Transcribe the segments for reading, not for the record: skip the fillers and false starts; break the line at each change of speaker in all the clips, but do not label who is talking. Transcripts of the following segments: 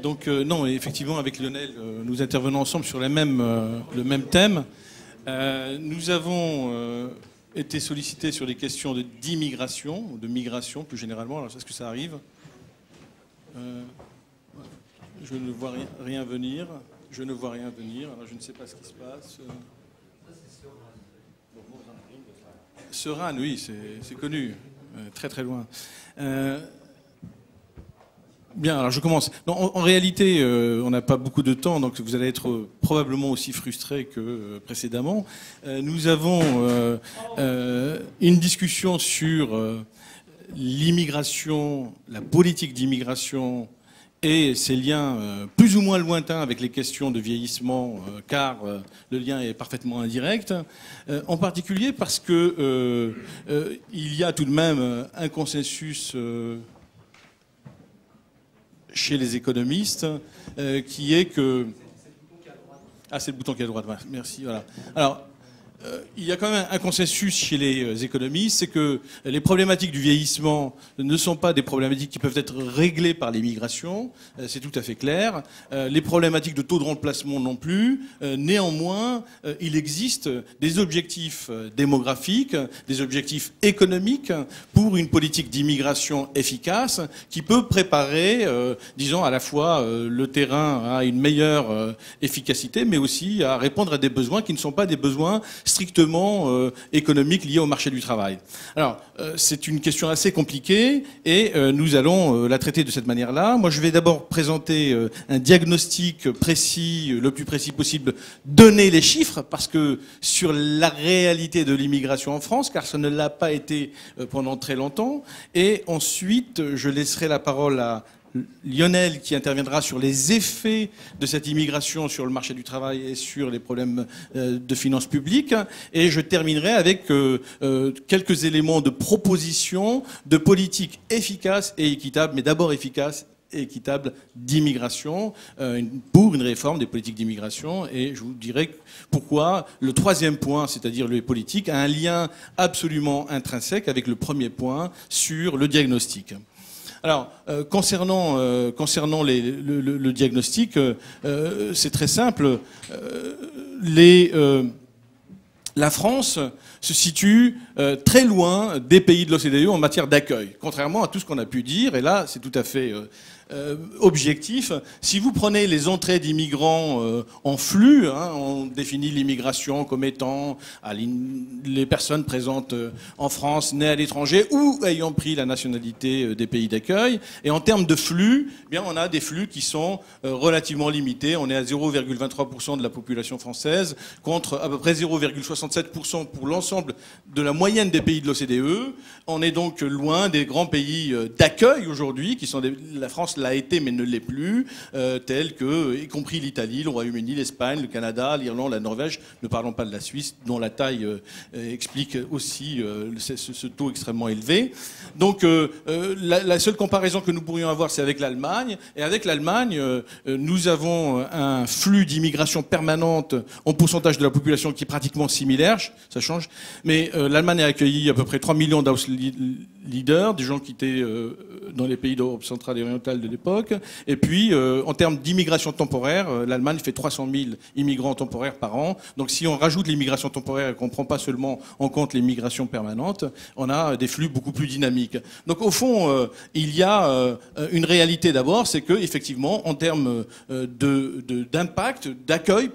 Donc non, effectivement, avec Lionel, nous intervenons ensemble sur le même thème. Nous avons été sollicités sur des questions d'immigration, ou de migration plus généralement. Alors, est-ce que ça arrive? Je ne vois rien venir. Je ne vois rien venir. Alors, je ne sais pas ce qui se passe. Seran, oui, c'est connu. Très très loin. Bien, alors je commence. Non, en réalité, on n'a pas beaucoup de temps, donc vous allez être probablement aussi frustrés que précédemment. Nous avons une discussion sur l'immigration, la politique d'immigration et ses liens plus ou moins lointains avec les questions de vieillissement, car le lien est parfaitement indirect, en particulier parce que il y a tout de même un consensus chez les économistes, qui est que... Ah, c'est le bouton qui est à droite, merci, voilà. Alors, il y a quand même un consensus chez les économistes, c'est que les problématiques du vieillissement ne sont pas des problématiques qui peuvent être réglées par l'immigration, c'est tout à fait clair. Les problématiques de taux de remplacement non plus. Néanmoins, il existe des objectifs démographiques, des objectifs économiques pour une politique d'immigration efficace qui peut préparer, disons, à la fois le terrain à une meilleure efficacité, mais aussi à répondre à des besoins qui ne sont pas des besoins strictement économiques liés au marché du travail. Alors, c'est une question assez compliquée et nous allons la traiter de cette manière-là. Moi, je vais d'abord présenter un diagnostic précis, le plus précis possible, donner les chiffres, parce que sur la réalité de l'immigration en France, car ça ne l'a pas été pendant très longtemps, et ensuite, je laisserai la parole à Lionel qui interviendra sur les effets de cette immigration sur le marché du travail et sur les problèmes de finances publiques. Et je terminerai avec quelques éléments de proposition de politique efficace et équitable, mais d'abord efficace et équitable d'immigration, pour une réforme des politiques d'immigration. Et je vous dirai pourquoi le troisième point, c'est-à-dire les politiques, a un lien absolument intrinsèque avec le premier point sur le diagnostic. Alors, concernant le diagnostic, c'est très simple. La France se situe très loin des pays de l'OCDE en matière d'accueil, contrairement à tout ce qu'on a pu dire, et là, c'est tout à fait objectif. Si vous prenez les entrées d'immigrants en flux, hein, on définit l'immigration comme étant les personnes présentes en France, nées à l'étranger ou ayant pris la nationalité des pays d'accueil. Et en termes de flux, eh bien, on a des flux qui sont relativement limités. On est à 0,23% de la population française contre à peu près 0,67% pour l'ensemble de la moyenne des pays de l'OCDE. On est donc loin des grands pays d'accueil aujourd'hui, qui sont la France l'a été mais ne l'est plus, tels que, y compris l'Italie, le Royaume-Uni, l'Espagne, le Canada, l'Irlande, la Norvège, ne parlons pas de la Suisse, dont la taille explique aussi ce taux extrêmement élevé. Donc la seule comparaison que nous pourrions avoir, c'est avec l'Allemagne, et avec l'Allemagne, nous avons un flux d'immigration permanente en pourcentage de la population qui est pratiquement similaire, ça change, mais l'Allemagne a accueilli à peu près 3 millions d'Ausleaders, des gens qui étaient dans les pays d'Europe centrale et orientale de l'époque. Et puis, en termes d'immigration temporaire, l'Allemagne fait 300 000 immigrants temporaires par an. Donc, si on rajoute l'immigration temporaire et qu'on ne prend pas seulement en compte l'immigration permanente, on a des flux beaucoup plus dynamiques. Donc, au fond, il y a une réalité d'abord, c'est que effectivement, en termes d'impact, d'accueil,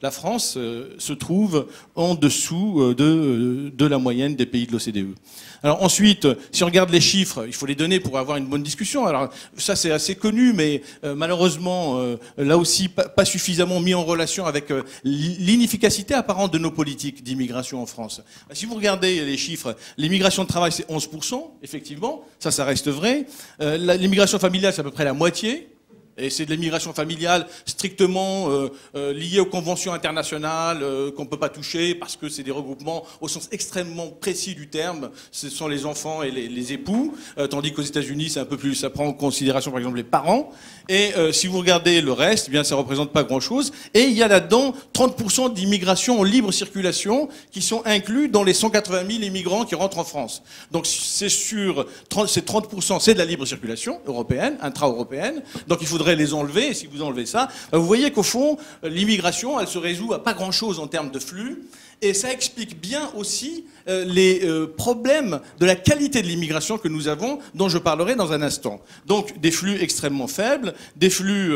la France se trouve en dessous de la moyenne des pays de l'OCDE. Alors ensuite, si on regarde les chiffres, il faut les donner pour avoir une bonne discussion. Alors ça c'est assez connu, mais malheureusement, là aussi pas suffisamment mis en relation avec l'inefficacité apparente de nos politiques d'immigration en France. Si vous regardez les chiffres, l'immigration de travail c'est 11%, effectivement, ça reste vrai. L'immigration familiale c'est à peu près la moitié. Et c'est de l'immigration familiale strictement liée aux conventions internationales qu'on ne peut pas toucher parce que c'est des regroupements au sens extrêmement précis du terme. Ce sont les enfants et les époux, tandis qu'aux États-Unis, c'est un peu plus, ça prend en considération par exemple les parents. Et si vous regardez le reste, eh bien ça représente pas grand-chose. Et il y a là-dedans 30% d'immigration en libre circulation qui sont inclus dans les 180 000 immigrants qui rentrent en France. Donc c'est sur ces 30%, c'est de la libre circulation européenne, intra-européenne. Donc il faudrait les enlever, et si vous enlevez ça, vous voyez qu'au fond, l'immigration, elle se résout à pas grand-chose en termes de flux, et ça explique bien aussi les problèmes de la qualité de l'immigration que nous avons, dont je parlerai dans un instant. Donc des flux extrêmement faibles, des flux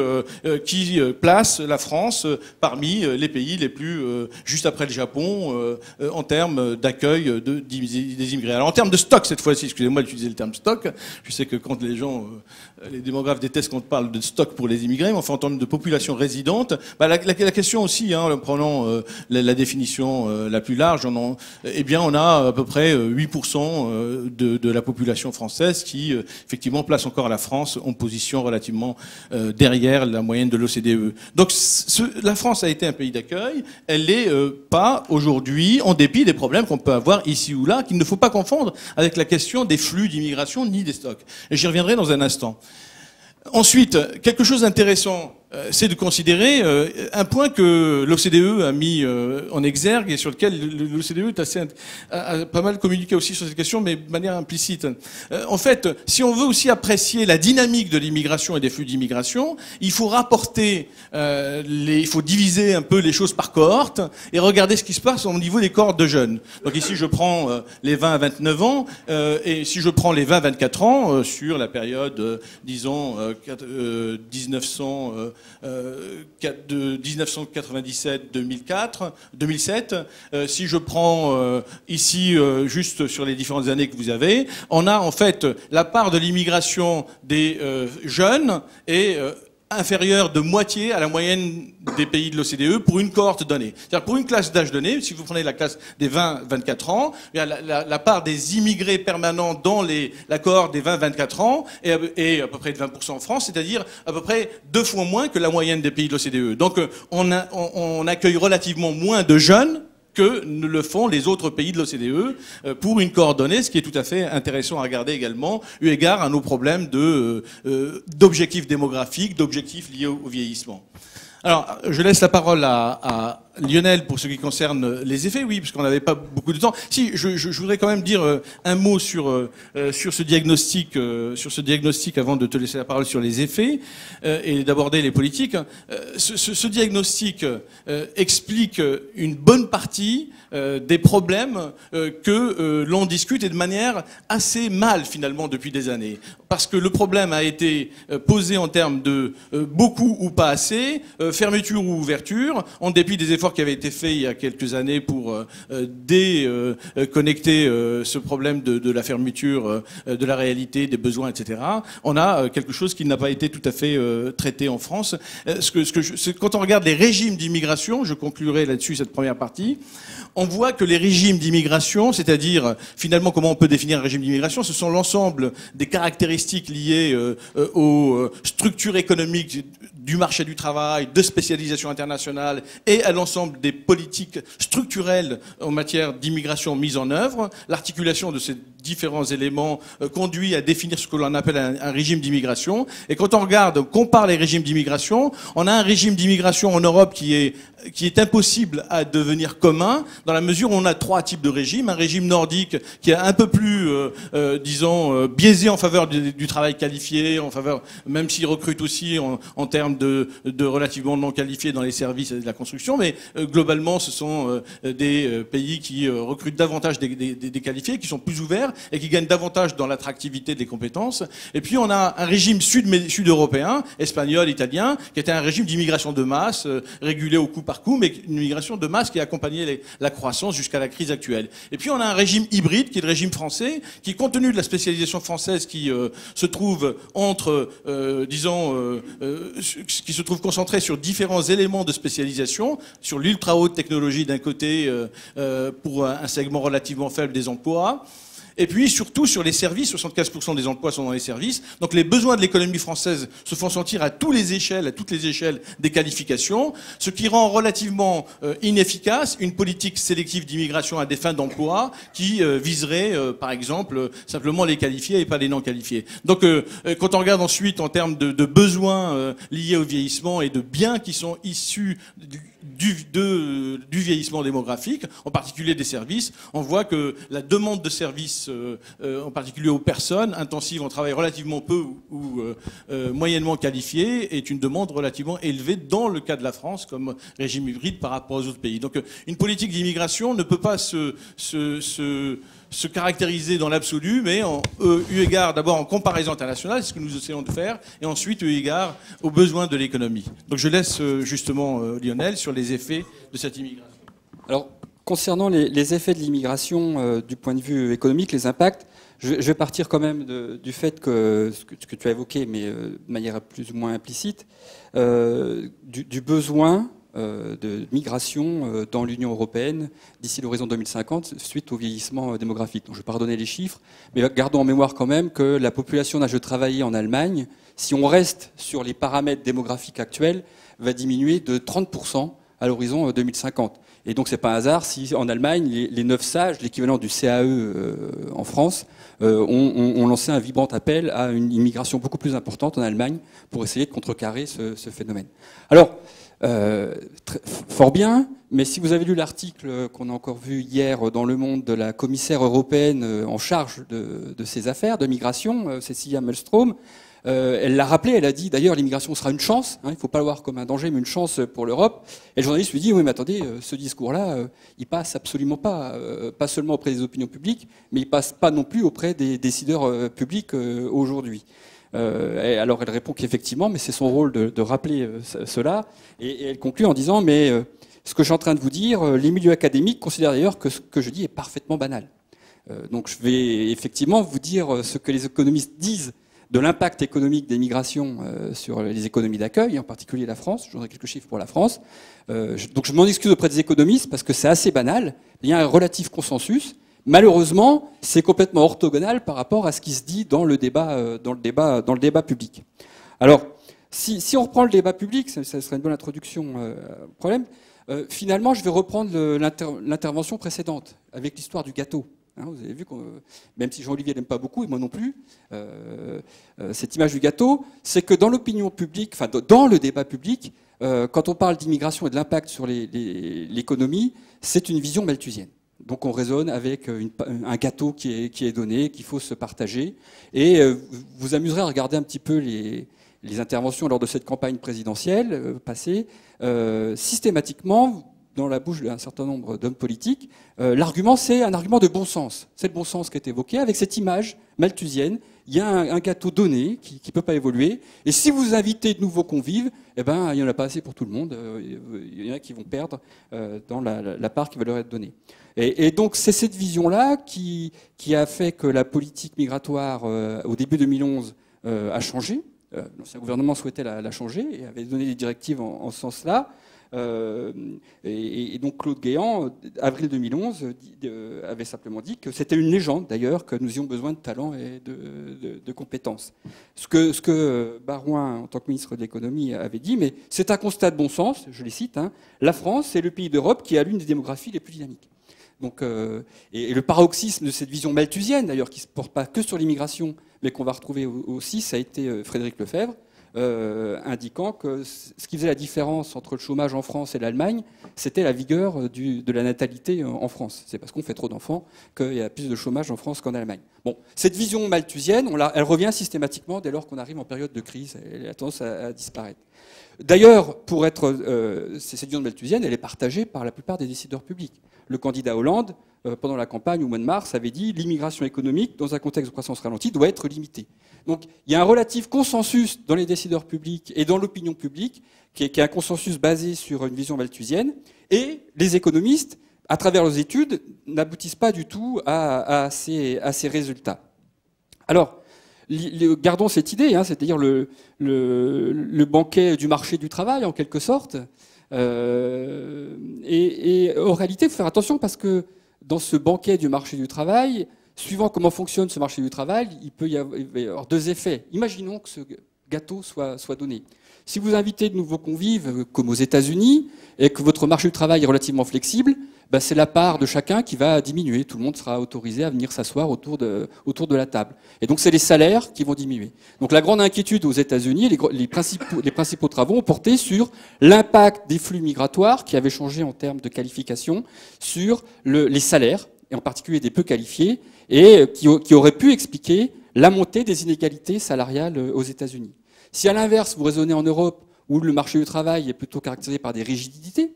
qui placent la France parmi les pays les plus, juste après le Japon, en termes d'accueil des immigrés. Alors en termes de stock cette fois-ci, excusez-moi d'utiliser le terme stock, je sais que quand les gens, les démographes détestent qu'on parle de stock pour les immigrés, mais enfin en termes de population résidente, la question aussi, en prenant la définition la plus large, eh bien on a à peu près 8% de la population française qui effectivement place encore la France en position relativement derrière la moyenne de l'OCDE. Donc la France a été un pays d'accueil, elle n'est pas aujourd'hui, en dépit des problèmes qu'on peut avoir ici ou là, qu'il ne faut pas confondre avec la question des flux d'immigration ni des stocks. Et j'y reviendrai dans un instant. Ensuite, quelque chose d'intéressant, c'est de considérer un point que l'OCDE a mis en exergue et sur lequel l'OCDE a pas mal communiqué aussi sur cette question, mais de manière implicite. En fait, si on veut aussi apprécier la dynamique de l'immigration et des flux d'immigration, il faut rapporter, il faut diviser un peu les choses par cohorte et regarder ce qui se passe au niveau des cohortes de jeunes. Donc ici, je prends les 20 à 29 ans et si je prends les 20 à 24 ans sur la période, disons, 1997-2007, si je prends ici juste sur les différentes années que vous avez, on a en fait la part de l'immigration des jeunes est inférieure de moitié à la moyenne des pays de l'OCDE pour une cohorte donnée. C'est-à-dire pour une classe d'âge donné, si vous prenez la classe des 20-24 ans, la part des immigrés permanents dans la cohorte des 20-24 ans est à peu près de 20% en France, c'est-à-dire à peu près 2 fois moins que la moyenne des pays de l'OCDE. Donc on accueille relativement moins de jeunes que ne le font les autres pays de l'OCDE pour une coordonnée, ce qui est tout à fait intéressant à regarder également, eu égard à nos problèmes d'objectifs démographiques, d'objectifs liés au vieillissement. Alors, je laisse la parole à Lionel pour ce qui concerne les effets, oui, parce qu'on n'avait pas beaucoup de temps. Si, je voudrais quand même dire un mot sur ce diagnostic avant de te laisser la parole sur les effets et d'aborder les politiques. Ce diagnostic explique une bonne partie des problèmes que l'on discute et de manière assez mal finalement depuis des années. Parce que le problème a été posé en termes de beaucoup ou pas assez, fermeture ou ouverture, en dépit des efforts qui avaient été faits il y a quelques années pour déconnecter ce problème de la fermeture, de la réalité, des besoins, etc. On a quelque chose qui n'a pas été tout à fait traité en France. Quand on regarde les régimes d'immigration, je conclurai là-dessus cette première partie, on voit que les régimes d'immigration, c'est-à-dire finalement comment on peut définir un régime d'immigration, ce sont l'ensemble des caractéristiques liées aux structures économiques du marché du travail, de spécialisation internationale et à l'ensemble des politiques structurelles en matière d'immigration mises en œuvre. L'articulation de ces différents éléments conduit à définir ce que l'on appelle un régime d'immigration. Et quand on compare les régimes d'immigration, on a un régime d'immigration en Europe qui est impossible à devenir commun, dans la mesure où on a 3 types de régimes. Un régime nordique qui est un peu plus, disons, biaisé en faveur du travail qualifié, en faveur, même s'il recrute aussi en termes de relativement non qualifiés dans les services et de la construction, mais globalement, ce sont des pays qui recrutent davantage des qualifiés, qui sont plus ouverts et qui gagnent davantage dans l'attractivité des compétences. Et puis, on a un régime sud-européen, espagnol, italien, qui était un régime d'immigration de masse, régulé au coup par coup, mais une immigration de masse qui a accompagné la croissance jusqu'à la crise actuelle. Et puis, on a un régime hybride, qui est le régime français, qui, compte tenu de la spécialisation française qui se trouve entre, disons, qui se trouve concentré sur différents éléments de spécialisation, sur l'ultra haute technologie d'un côté pour un segment relativement faible des emplois, Et puis surtout sur les services, 75% des emplois sont dans les services. Donc les besoins de l'économie française se font sentir à toutes les échelles des qualifications, ce qui rend relativement inefficace une politique sélective d'immigration à des fins d'emploi qui viserait, par exemple, simplement les qualifiés et pas les non qualifiés. Donc quand on regarde ensuite en termes de besoins liés au vieillissement et de biens qui sont issus du vieillissement démographique, en particulier des services, on voit que la demande de services, en particulier aux personnes intensives en travail relativement peu ou moyennement qualifiées, est une demande relativement élevée dans le cas de la France comme régime hybride par rapport aux autres pays. Donc une politique d'immigration ne peut pas se caractériser dans l'absolu, mais eu égard d'abord en comparaison internationale, c'est ce que nous essayons de faire, et ensuite eu égard aux besoins de l'économie. Donc je laisse justement Lionel sur les effets de cette immigration.
Alors, concernant les effets de l'immigration du point de vue économique, les impacts, je vais partir quand même du fait que ce que tu as évoqué, mais de manière plus ou moins implicite, du besoin de migration dans l'Union européenne d'ici l'horizon 2050 suite au vieillissement démographique. Donc, je ne vais pas redonner les chiffres, mais gardons en mémoire quand même que la population d'âge de travailler en Allemagne, si on reste sur les paramètres démographiques actuels, va diminuer de 30% à l'horizon 2050. Et donc, c'est pas un hasard si en Allemagne, les 9 sages, l'équivalent du CAE en France, ont lancé un vibrant appel à une immigration beaucoup plus importante en Allemagne pour essayer de contrecarrer ce phénomène. Alors, fort bien, mais si vous avez lu l'article qu'on a encore vu hier dans Le Monde de la commissaire européenne en charge de ces affaires de migration, Cecilia Malmström, elle l'a rappelé, elle a dit d'ailleurs l'immigration sera une chance, il ne faut pas le voir comme un danger mais une chance pour l'Europe. Et le journaliste lui dit oui mais attendez, ce discours-là, il passe absolument pas seulement auprès des opinions publiques, mais il passe pas non plus auprès des décideurs publics aujourd'hui. Alors elle répond qu'effectivement, mais c'est son rôle de rappeler cela, et elle conclut en disant mais ce que je suis en train de vous dire, les milieux académiques considèrent d'ailleurs que ce que je dis est parfaitement banal. Donc je vais effectivement vous dire ce que les économistes disent de l'impact économique des migrations sur les économies d'accueil, en particulier la France. Je donnerai quelques chiffres pour la France. Donc je m'en excuse auprès des économistes parce que c'est assez banal. Il y a un relatif consensus. Malheureusement, c'est complètement orthogonal par rapport à ce qui se dit dans le débat public. Alors, si on reprend le débat public, ça serait une bonne introduction au problème. Finalement, je vais reprendre l'intervention précédente avec l'histoire du gâteau. Vous avez vu que, même si Jean-Olivier n'aime pas beaucoup, et moi non plus, cette image du gâteau, c'est que dans l'opinion publique, enfin dans le débat public, quand on parle d'immigration et de l'impact sur l'économie, c'est une vision malthusienne. Donc on raisonne avec un gâteau qui est donné, qu'il faut se partager. Et vous amuserez à regarder un petit peu les interventions lors de cette campagne présidentielle passée. Systématiquement, dans la bouche d'un certain nombre d'hommes politiques, l'argument, c'est un argument de bon sens. C'est le bon sens qui est évoqué, avec cette image malthusienne. Il y a un gâteau donné qui ne peut pas évoluer. Et si vous invitez de nouveaux convives, eh ben, il n'y en a pas assez pour tout le monde. Il y en a qui vont perdre dans la part qui va leur être donnée. Et donc, c'est cette vision-là qui a fait que la politique migratoire, au début 2011, a changé. L'ancien gouvernement souhaitait la changer et avait donné des directives en ce sens-là. Et donc Claude Guéant, avril 2011, avait simplement dit que c'était une légende d'ailleurs, que nous ayons besoin de talent et de compétences. Ce que Barouin, en tant que ministre de l'économie, avait dit, mais c'est un constat de bon sens, je les cite, la France est le pays d'Europe qui a l'une des démographies les plus dynamiques. Donc, et le paroxysme de cette vision malthusienne, d'ailleurs, qui ne se porte pas que sur l'immigration, mais qu'on va retrouver aussi, ça a été Frédéric Lefebvre, indiquant que ce qui faisait la différence entre le chômage en France et l'Allemagne, c'était la vigueur de la natalité en France. C'est parce qu'on fait trop d'enfants qu'il y a plus de chômage en France qu'en Allemagne. Bon, cette vision malthusienne, elle revient systématiquement dès lors qu'on arrive en période de crise. Elle a tendance à disparaître. D'ailleurs, cette vision malthusienne, elle est partagée par la plupart des décideurs publics. Le candidat Hollande, pendant la campagne au mois de mars, avait dit l'immigration économique, dans un contexte de croissance ralentie, doit être limitée. Donc il y a un relatif consensus dans les décideurs publics et dans l'opinion publique, qui est un consensus basé sur une vision malthusienne, et les économistes, à travers leurs études, n'aboutissent pas du tout à ces résultats. Alors, gardons cette idée, c'est-à-dire le banquet du marché du travail, en quelque sorte. Et en réalité, il faut faire attention parce que dans ce banquet du marché du travail, suivant comment fonctionne ce marché du travail, il peut y avoir deux effets. Imaginons que ce gâteau soit donné. Si vous invitez de nouveaux convives, comme aux États-Unis, et que votre marché du travail est relativement flexible, ben c'est la part de chacun qui va diminuer. Tout le monde sera autorisé à venir s'asseoir autour de la table. Et donc, c'est les salaires qui vont diminuer. Donc, la grande inquiétude aux États-Unis, les principaux travaux ont porté sur l'impact des flux migratoires qui avaient changé en termes de qualification sur les salaires, et en particulier des peu qualifiés, et qui auraient pu expliquer la montée des inégalités salariales aux États-Unis. Si à l'inverse, vous raisonnez en Europe, où le marché du travail est plutôt caractérisé par des rigidités,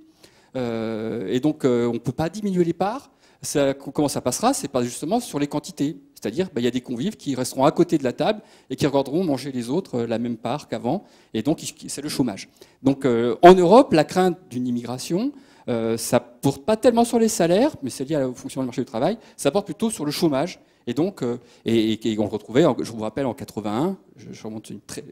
et donc on ne peut pas diminuer les parts, comment ça passera? C'est pas justement sur les quantités. C'est-à-dire il y a des convives qui resteront à côté de la table et qui regarderont manger les autres la même part qu'avant, et donc c'est le chômage. Donc en Europe, la crainte d'une immigration, ça ne porte pas tellement sur les salaires, mais c'est lié au fonctionnement du marché du travail, ça porte plutôt sur le chômage. Et donc, et on le retrouvait, je vous rappelle, en 81, je remonte une très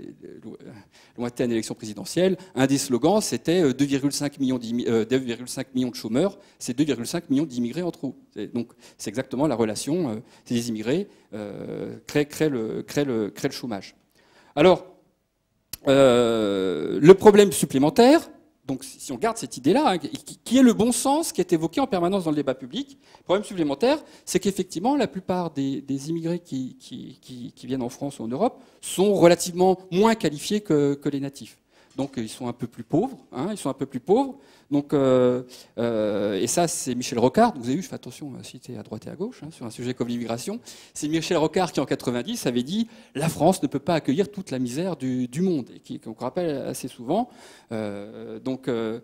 lointaine élection présidentielle, un des slogans, c'était 2,5 millions de chômeurs, c'est 2,5 millions d'immigrés en trop. Donc, c'est exactement la relation, ces immigrés créent le chômage. Alors, le problème supplémentaire, donc si on garde cette idée-là, qui est le bon sens qui est évoqué en permanence dans le débat public, le problème supplémentaire, c'est qu'effectivement, la plupart des immigrés qui viennent en France ou en Europe sont relativement moins qualifiés que les natifs. Donc ils sont un peu plus pauvres, ils sont un peu plus pauvres. Donc, et ça, c'est Michel Rocard. Vous avez vu, je fais attention à citer à droite et à gauche sur un sujet comme l'immigration. C'est Michel Rocard qui, en 90, avait dit « La France ne peut pas accueillir toute la misère du monde », et qu'on rappelle assez souvent. Non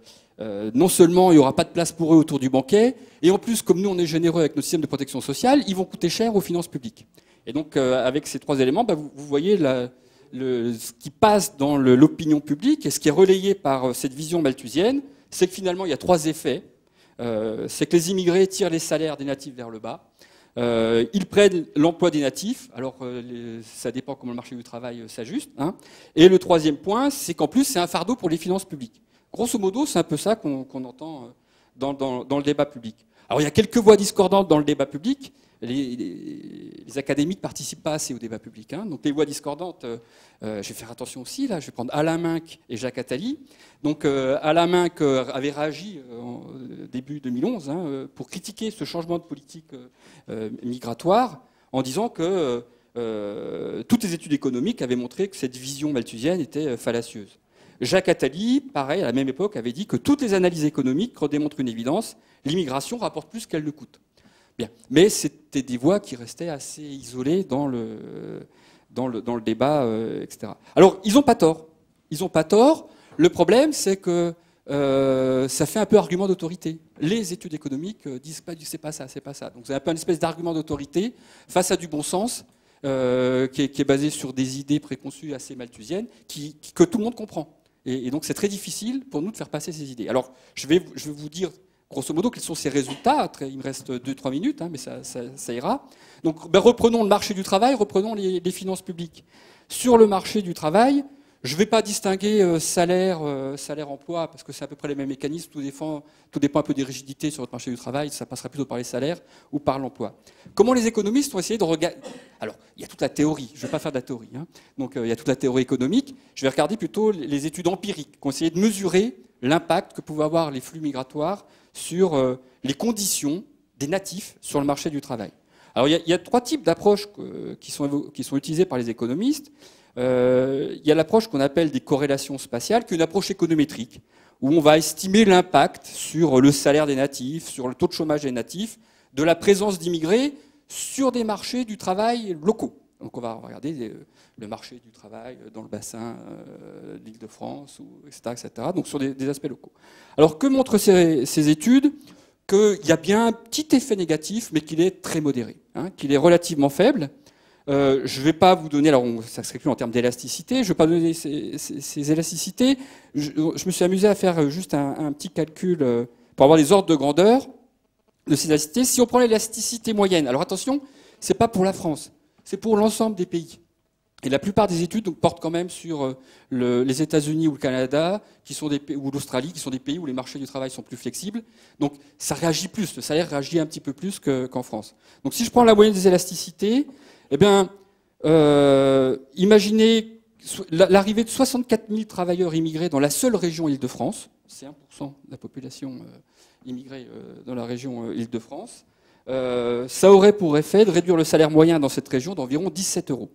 seulement il n'y aura pas de place pour eux autour du banquet, et en plus, comme nous, on est généreux avec notre système de protection sociale, ils vont coûter cher aux finances publiques. Et donc, avec ces trois éléments, vous voyez ce qui passe dans l'opinion publique et ce qui est relayé par cette vision malthusienne, c'est que finalement, il y a trois effets. C'est que les immigrés tirent les salaires des natifs vers le bas. Ils prennent l'emploi des natifs. Alors, ça dépend comment le marché du travail s'ajuste. Et le troisième point, c'est qu'en plus, c'est un fardeau pour les finances publiques. Grosso modo, c'est un peu ça qu'on entend dans le débat public. Alors, il y a quelques voix discordantes dans le débat public. Les académiques ne participent pas assez au débat public. Donc les voix discordantes, je vais faire attention aussi, là, je vais prendre Alain Minc et Jacques Attali. Donc Alain Minc avait réagi en début 2011 pour critiquer ce changement de politique migratoire en disant que toutes les études économiques avaient montré que cette vision malthusienne était fallacieuse. Jacques Attali, pareil, à la même époque, avait dit que toutes les analyses économiques redémontrent une évidence, l'immigration rapporte plus qu'elle ne coûte. Bien. Mais c'était des voix qui restaient assez isolées dans le débat, etc. Alors, ils n'ont pas tort. Ils n'ont pas tort. Le problème, c'est que ça fait un peu argument d'autorité. Les études économiques disent pas c'est pas ça, c'est pas ça. Donc, c'est un peu une espèce d'argument d'autorité face à du bon sens qui est basé sur des idées préconçues assez malthusiennes que tout le monde comprend. Et donc, c'est très difficile pour nous de faire passer ces idées. Alors, je vais vous dire grosso modo, quels sont ces résultats? Il me reste 2-3 minutes, mais ça ira. Donc, reprenons le marché du travail, reprenons les finances publiques. Sur le marché du travail, je ne vais pas distinguer salaire-emploi, parce que c'est à peu près les mêmes mécanismes. Tout dépend un peu des rigidités sur votre marché du travail. Ça passera plutôt par les salaires ou par l'emploi. Comment les économistes ont essayé de regarder... Alors, il y a toute la théorie. Je ne vais pas faire de la théorie. Donc, il y a toute la théorie économique. Je vais regarder plutôt les études empiriques qui ont essayé de mesurer l'impact que pouvaient avoir les flux migratoires sur les conditions des natifs sur le marché du travail. Alors, il y a trois types d'approches qui sont utilisées par les économistes. Il y a l'approche qu'on appelle des corrélations spatiales, qui est une approche économétrique, où on va estimer l'impact sur le salaire des natifs, sur le taux de chômage des natifs, de la présence d'immigrés sur des marchés du travail locaux. Donc on va regarder le marché du travail dans le bassin de l'Île-de-France, etc., etc. Donc sur des aspects locaux. Alors que montrent ces études? Qu'il y a bien un petit effet négatif, mais qu'il est très modéré, qu'il est relativement faible. Je ne vais pas vous donner, alors ça se calcule en termes d'élasticité, je ne vais pas donner ces élasticités. Je me suis amusé à faire juste un petit calcul pour avoir des ordres de grandeur de ces élasticités. Si on prend l'élasticité moyenne, alors attention, ce n'est pas pour la France, c'est pour l'ensemble des pays. Et la plupart des études donc, portent quand même sur les États-Unis ou le Canada, ou l'Australie, qui sont des pays où les marchés du travail sont plus flexibles. Donc ça réagit plus, le salaire réagit un petit peu plus qu'en France. Donc si je prends la moyenne des élasticités, eh bien, imaginez l'arrivée de 64 000 travailleurs immigrés dans la seule région Île-de-France, c'est 1% de la population immigrée dans la région Île-de-France, ça aurait pour effet de réduire le salaire moyen dans cette région d'environ 17 €.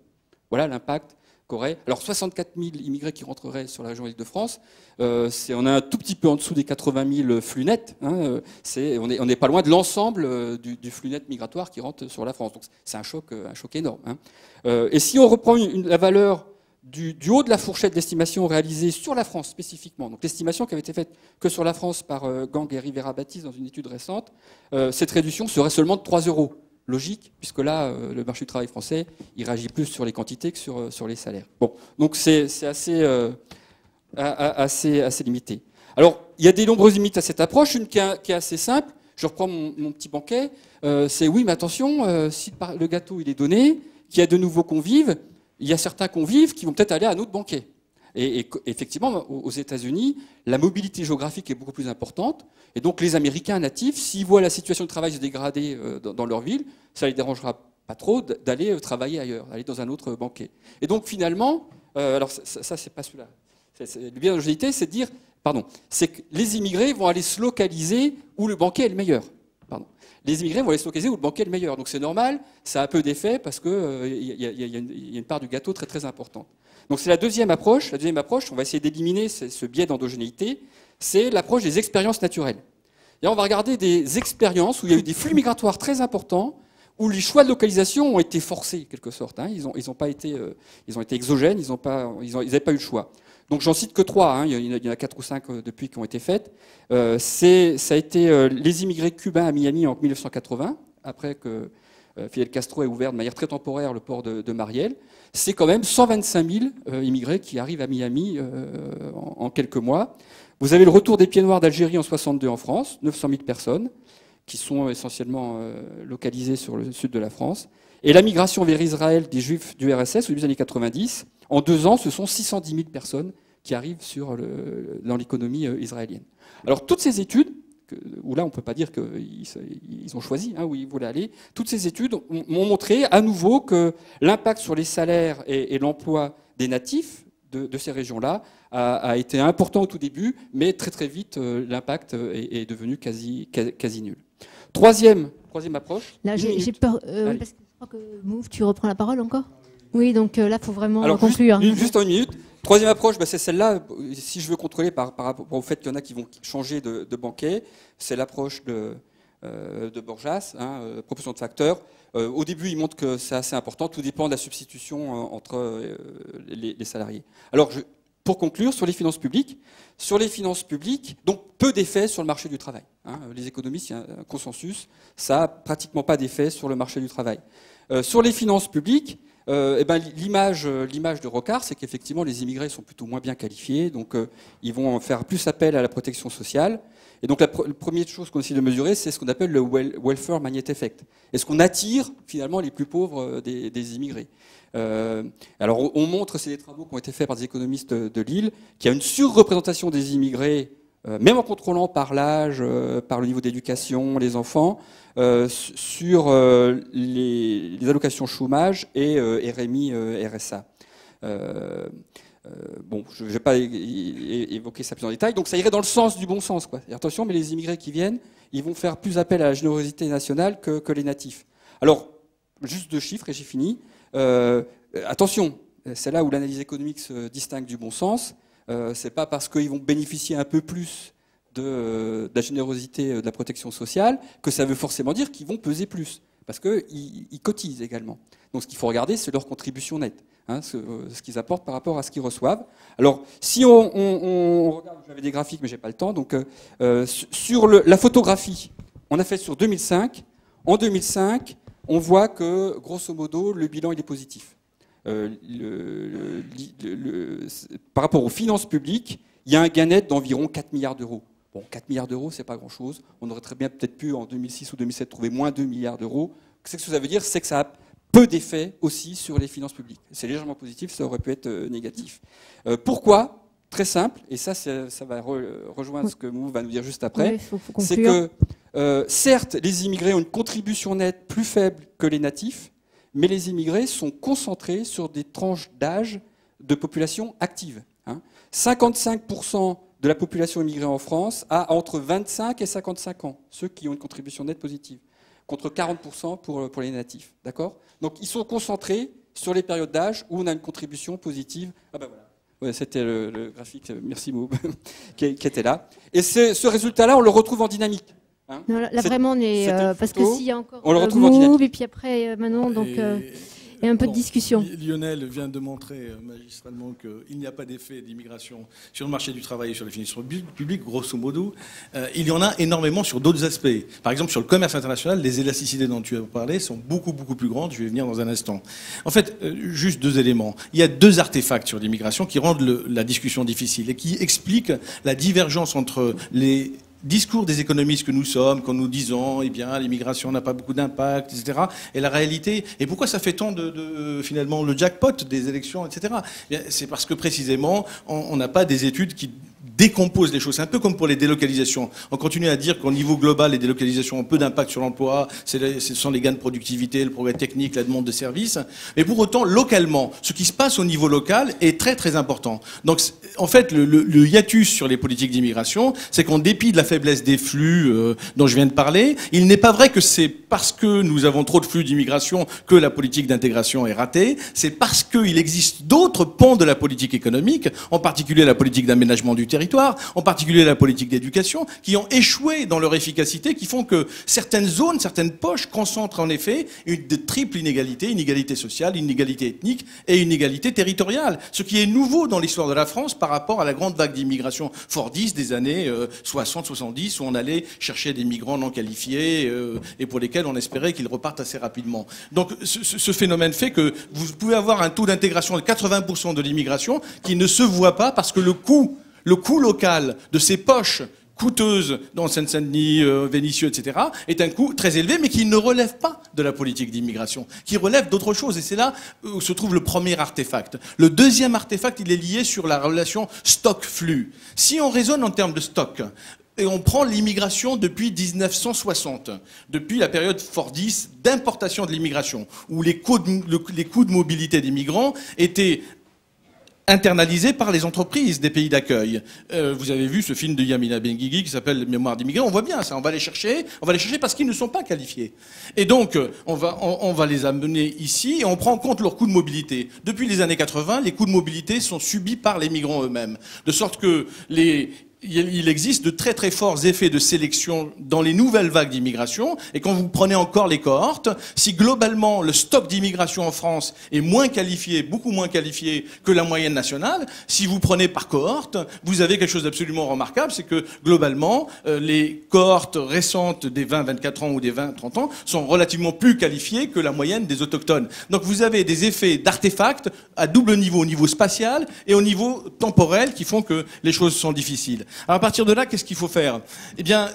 Voilà l'impact qu'aurait. Alors 64 000 immigrés qui rentreraient sur la région Île-de-France, on est un tout petit peu en dessous des 80 000 flux nets. Hein, on n'est pas loin de l'ensemble du flux net migratoire qui rentre sur la France. Donc c'est un choc énorme. Hein. Et si on reprend la valeur du haut de la fourchette d'estimation réalisée sur la France spécifiquement, donc l'estimation qui avait été faite que sur la France par Gang et Rivera-Baptiste dans une étude récente, cette réduction serait seulement de 3 €. Logique, puisque là, le marché du travail français, il réagit plus sur les quantités que sur les salaires. Bon, donc c'est assez limité. Alors, il y a des nombreuses limites à cette approche. Une qui est assez simple. Je reprends mon petit banquet. C'est oui, mais attention, si le gâteau il est donné, qu'il y a de nouveaux convives, il y a certains convives qui vont peut-être aller à un autre banquet. Et effectivement, aux États-Unis, la mobilité géographique est beaucoup plus importante. Et donc, les Américains natifs, s'ils voient la situation de travail se dégrader dans leur ville, ça ne les dérangera pas trop d'aller travailler ailleurs, d'aller dans un autre banquet. Et donc, finalement, alors ça c'est pas celui-là. Le biais d'homogénéité, c'est de dire, c'est que les immigrés vont aller se localiser où le banquet est le meilleur. Les immigrés vont aller se localiser où le banquet est le meilleur. Donc, c'est normal, ça a peu d'effet parce qu'il y a une part du gâteau très, très importante. Donc c'est la deuxième approche. La deuxième approche, on va essayer d'éliminer ce biais d'endogénéité, c'est l'approche des expériences naturelles. Et on va regarder des expériences où il y a eu des flux migratoires très importants, où les choix de localisation ont été forcés, en quelque sorte. Hein. Ils ont été exogènes, ils n'avaient pas eu le choix. Donc j'en cite que 3, hein. Il y en a 4 ou 5 depuis qui ont été faites. Ça a été les immigrés cubains à Miami en 1980, après que Fidel Castro ait ouvert de manière très temporaire le port de Mariel. C'est quand même 125 000 immigrés qui arrivent à Miami en quelques mois. Vous avez le retour des pieds noirs d'Algérie en 62 en France, 900 000 personnes, qui sont essentiellement localisées sur le sud de la France. Et la migration vers Israël des Juifs du RSS au début des années 90, en 2 ans, ce sont 610 000 personnes qui arrivent dans l'économie israélienne. Alors toutes ces études, où là on ne peut pas dire qu'ils ont choisi où ils voulaient aller, toutes ces études m'ont montré à nouveau que l'impact sur les salaires et l'emploi des natifs de ces régions-là a été important au tout début, mais très très vite l'impact est devenu quasi nul. Troisième approche.
Là j'ai peur, parce que je crois que Mouv, tu reprends la parole encore ? Oui, donc là il faut vraiment conclure.
Juste en une minute. Troisième approche, c'est celle-là. Si je veux contrôler par rapport au fait qu'il y en a qui vont changer de banquet, c'est l'approche de Borjas, proportion de facteurs. Au début, il montre que c'est assez important. Tout dépend de la substitution entre les salariés. Alors, pour conclure, sur les finances publiques, donc peu d'effets sur le marché du travail. Les économistes, il y a un consensus, ça n'a pratiquement pas d'effet sur le marché du travail. Sur les finances publiques, l'image de Rocard, c'est qu'effectivement les immigrés sont plutôt moins bien qualifiés, donc ils vont faire plus appel à la protection sociale. Et donc la première chose qu'on essaie de mesurer, c'est ce qu'on appelle le welfare magnet effect. Est-ce qu'on attire finalement les plus pauvres des immigrés ? Alors on montre, c'est des travaux qui ont été faits par des économistes de Lille, qu'il y a une surreprésentation des immigrés, même en contrôlant par l'âge, par le niveau d'éducation, les enfants, sur les allocations chômage et RMI, RSA. Je ne vais pas évoquer ça plus en détail. Donc ça irait dans le sens du bon sens, quoi. Et attention, mais les immigrés qui viennent, ils vont faire plus appel à la générosité nationale que les natifs. Alors, juste 2 chiffres et j'ai fini. Attention, c'est là où l'analyse économique se distingue du bon sens. C'est pas parce qu'ils vont bénéficier un peu plus de la générosité de la protection sociale que ça veut forcément dire qu'ils vont peser plus, parce qu'ils cotisent également. Donc ce qu'il faut regarder, c'est leur contribution nette, ce qu'ils apportent par rapport à ce qu'ils reçoivent. Alors si on regarde, j'avais des graphiques mais j'ai pas le temps, donc sur la photographie, on a fait sur 2005. En 2005, on voit que grosso modo le bilan il est positif. Par rapport aux finances publiques, il y a un gain net d'environ 4 milliards d'euros. Bon, 4 milliards d'euros, c'est pas grand-chose. On aurait très bien peut-être pu, en 2006 ou 2007, trouver moins 2 milliards d'euros. Ce que ça veut dire, c'est que ça a peu d'effet aussi sur les finances publiques. C'est légèrement positif, ça aurait pu être négatif. Pourquoi ? Très simple, et ça va rejoindre ce que Mou va nous dire juste après, c'est que certes, les immigrés ont une contribution nette plus faible que les natifs, mais les immigrés sont concentrés sur des tranches d'âge de population active. 55% de la population immigrée en France a entre 25 et 55 ans, ceux qui ont une contribution nette positive, contre 40% pour les natifs. D'accord ? Donc ils sont concentrés sur les périodes d'âge où on a une contribution positive. Ah ben voilà. Ouais, c'était le graphique, merci Mou, qui était là. Et ce résultat-là, on le retrouve en dynamique. Hein,
non, là vraiment, on est parce que s'il y a encore
on le retrouve en dynamique.
Et puis après Manon, donc il y a un peu de discussion.
Lionel vient de montrer magistralement qu'il n'y a pas d'effet d'immigration sur le marché du travail et sur les finances publiques, grosso modo. Il y en a énormément sur d'autres aspects. Par exemple, sur le commerce international, les élasticités dont tu as parlé sont beaucoup, beaucoup plus grandes. Je vais y venir dans un instant. En fait, juste deux éléments. Il y a deux artefacts sur l'immigration qui rendent la discussion difficile et qui expliquent la divergence entre les discours des économistes que nous sommes, quand nous disons, eh bien, l'immigration n'a pas beaucoup d'impact, etc., et la réalité, et pourquoi ça fait tant finalement, le jackpot des élections, etc. C'est parce que, précisément, on n'a pas des études qui décompose les choses. C'est un peu comme pour les délocalisations. On continue à dire qu'au niveau global, les délocalisations ont peu d'impact sur l'emploi, ce sont les gains de productivité, le progrès technique, la demande de services. Mais pour autant, localement, ce qui se passe au niveau local est très très important. Donc, en fait, le hiatus sur les politiques d'immigration, c'est qu'en dépit de la faiblesse des flux dont je viens de parler, il n'est pas vrai que c'est parce que nous avons trop de flux d'immigration que la politique d'intégration est ratée. C'est parce qu'il existe d'autres pans de la politique économique, en particulier la politique d'aménagement du territoire, en particulier la politique d'éducation, qui ont échoué dans leur efficacité, qui font que certaines zones, certaines poches concentrent en effet une triple inégalité, inégalité sociale, inégalité ethnique et inégalité territoriale. Ce qui est nouveau dans l'histoire de la France par rapport à la grande vague d'immigration fordiste des années 60-70, où on allait chercher des migrants non qualifiés et pour lesquels on espérait qu'ils repartent assez rapidement. Donc ce phénomène fait que vous pouvez avoir un taux d'intégration de 80% de l'immigration qui ne se voit pas parce que le coût local de ces poches coûteuses dans Seine-Saint-Denis, Vénissieux, etc., est un coût très élevé, mais qui ne relève pas de la politique d'immigration, qui relève d'autre chose. Et c'est là où se trouve le premier artefact. Le deuxième artefact, il est lié sur la relation stock-flux. Si on raisonne en termes de stock, et on prend l'immigration depuis 1960, depuis la période fordiste d'importation de l'immigration, où les coûts de mobilité des migrants étaient internalisés par les entreprises des pays d'accueil. Vous avez vu ce film de Yamina Benguigui qui s'appelle Mémoire d'immigrés. On voit bien ça. On va les chercher parce qu'ils ne sont pas qualifiés. Et donc, on va les amener ici et on prend en compte leurs coûts de mobilité. Depuis les années 80, les coûts de mobilité sont subis par les migrants eux-mêmes. De sorte que il existe de très très forts effets de sélection dans les nouvelles vagues d'immigration. Et quand vous prenez encore les cohortes, si globalement le stock d'immigration en France est moins qualifié, beaucoup moins qualifié que la moyenne nationale, si vous prenez par cohorte, vous avez quelque chose d'absolument remarquable, c'est que globalement, les cohortes récentes des 20-24 ans ou des 20-30 ans sont relativement plus qualifiées que la moyenne des autochtones. Donc vous avez des effets d'artefacts à double niveau, au niveau spatial et au niveau temporel, qui font que les choses sont difficiles. Alors à partir de là, qu'est-ce qu'il faut faire ? Eh bien,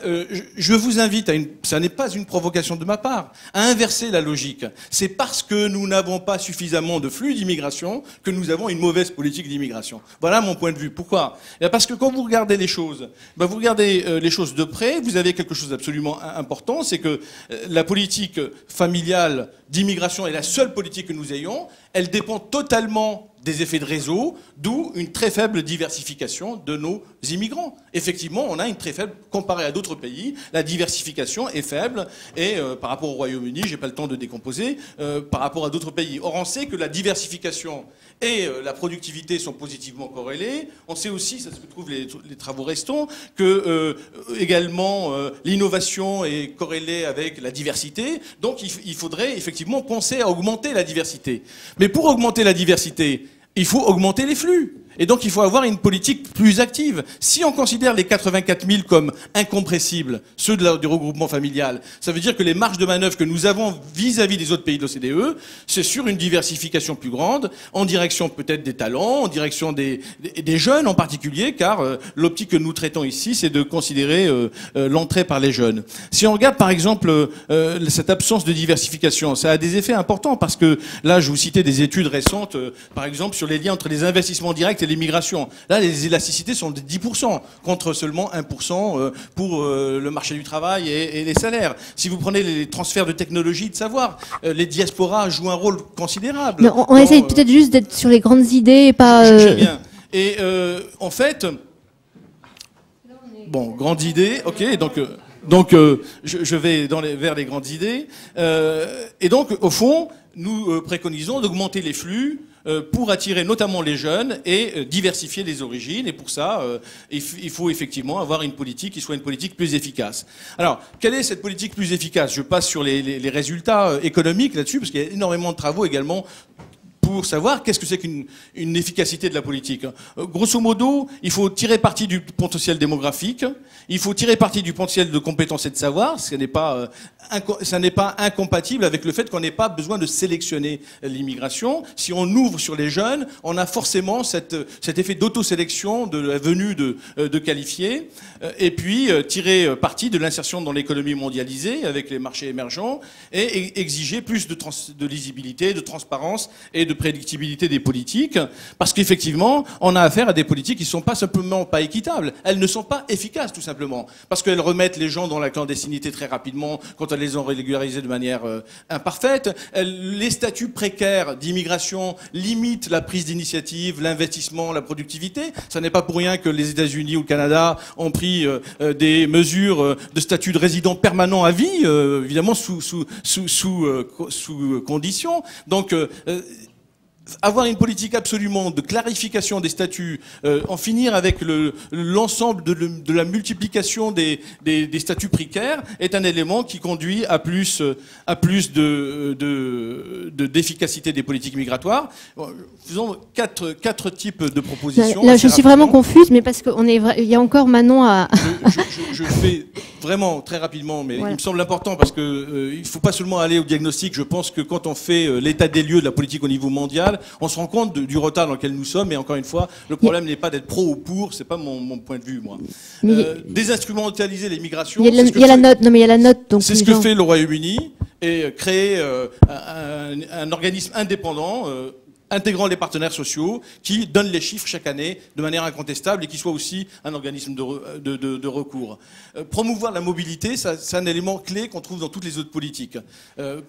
je vous invite ça n'est pas une provocation de ma part, à inverser la logique. C'est parce que nous n'avons pas suffisamment de flux d'immigration que nous avons une mauvaise politique d'immigration. Voilà mon point de vue. Pourquoi ? Parce que quand vous regardez les choses, vous regardez les choses de près, vous avez quelque chose d'absolument important, c'est que la politique familiale d'immigration est la seule politique que nous ayons. Elle dépend totalement des effets de réseau, d'où une très faible diversification de nos immigrants. Effectivement, on a une très faible, comparé à d'autres pays, la diversification est faible, et par rapport au Royaume-Uni, j'ai pas le temps de décomposer, par rapport à d'autres pays. Or, on sait que la diversification et la productivité sont positivement corrélées. On sait aussi, ça se trouve les travaux restants, que également l'innovation est corrélée avec la diversité. Donc il faudrait effectivement penser à augmenter la diversité. Mais pour augmenter la diversité, il faut augmenter les flux. Et donc il faut avoir une politique plus active. Si on considère les 84 000 comme incompressibles, ceux du regroupement familial, ça veut dire que les marges de manœuvre que nous avons vis-à-vis des autres pays de l'OCDE, c'est sur une diversification plus grande, en direction peut-être des talents, en direction des jeunes en particulier, car l'optique que nous traitons ici, c'est de considérer l'entrée par les jeunes. Si on regarde par exemple cette absence de diversification, ça a des effets importants, parce que là, je vous citais des études récentes, par exemple sur les liens entre les investissements directs et l'immigration. Là, les élasticités sont de 10%, contre seulement 1% pour le marché du travail et les salaires. Si vous prenez les transferts de technologie, de savoir, les diasporas jouent un rôle considérable.
Mais on essaye peut-être juste d'être sur les grandes idées et pas...
J'aime bien. Et en fait... Bon, grande idée, ok, donc je vais vers les grandes idées. Et donc, au fond, nous préconisons d'augmenter les flux pour attirer notamment les jeunes et diversifier les origines. Et pour ça, il faut effectivement avoir une politique qui soit une politique plus efficace. Alors, quelle est cette politique plus efficace? Je passe sur les résultats économiques là-dessus, parce qu'il y a énormément de travaux également pour savoir qu'est-ce que c'est qu'une efficacité de la politique. Grosso modo, il faut tirer parti du potentiel démographique, il faut tirer parti du potentiel de compétences et de savoir, ça n'est pas incompatible avec le fait qu'on n'ait pas besoin de sélectionner l'immigration. Si on ouvre sur les jeunes, on a forcément cet effet d'autosélection de la venue de qualifiés, et puis tirer parti de l'insertion dans l'économie mondialisée avec les marchés émergents, et exiger plus de lisibilité, de transparence et de prédictibilité des politiques, parce qu'effectivement, on a affaire à des politiques qui ne sont pas simplement pas équitables, elles ne sont pas efficaces tout simplement, parce qu'elles remettent les gens dans la clandestinité très rapidement quand elles les ont régularisés de manière imparfaite. Les statuts précaires d'immigration limitent la prise d'initiative, l'investissement, la productivité. Ça n'est pas pour rien que les États-Unis ou le Canada ont pris des mesures de statut de résident permanent à vie, évidemment sous conditions. Donc avoir une politique absolument de clarification des statuts, en finir avec l'ensemble de la multiplication des statuts précaires est un élément qui conduit à plus d'efficacité des politiques migratoires. Faisons quatre types de propositions.
Là, je suis vraiment confuse, mais parce il y a encore Manon à...
Je fais vraiment très rapidement, mais voilà. Il me semble important parce que il ne faut pas seulement aller au diagnostic. Je pense que quand on fait l'état des lieux de la politique au niveau mondial, on se rend compte du retard dans lequel nous sommes. Et encore une fois, le problème n'est pas d'être pro ou pour, c'est pas mon point de vue, moi. Désinstrumentaliser les migrations.
Il y a la note. Non, mais il y a la note.
C'est ce que fait le Royaume-Uni, et créer un organisme indépendant. Intégrant les partenaires sociaux, qui donnent les chiffres chaque année de manière incontestable et qui soit aussi un organisme de recours. Promouvoir la mobilité, c'est un élément clé qu'on trouve dans toutes les autres politiques.